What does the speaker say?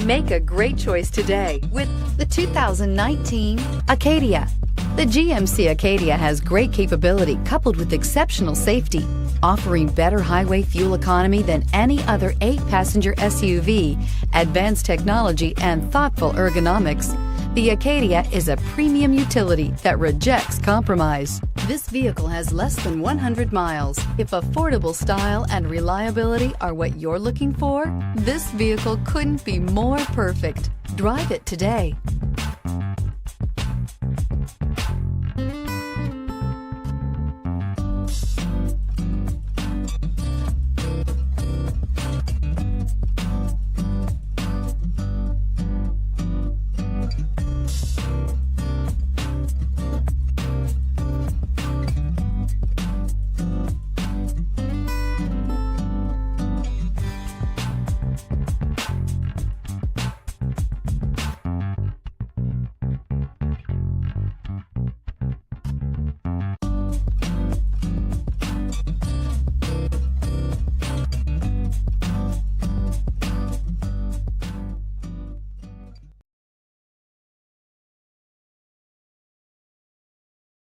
Make a great choice today with the 2019 Acadia. The GMC Acadia has great capability coupled with exceptional safety, offering better highway fuel economy than any other 8-passenger SUV, advanced technology, and thoughtful ergonomics. The Acadia is a premium utility that rejects compromise. This vehicle has less than 100 miles. If affordable style and reliability are what you're looking for, this vehicle couldn't be more perfect. Drive it today.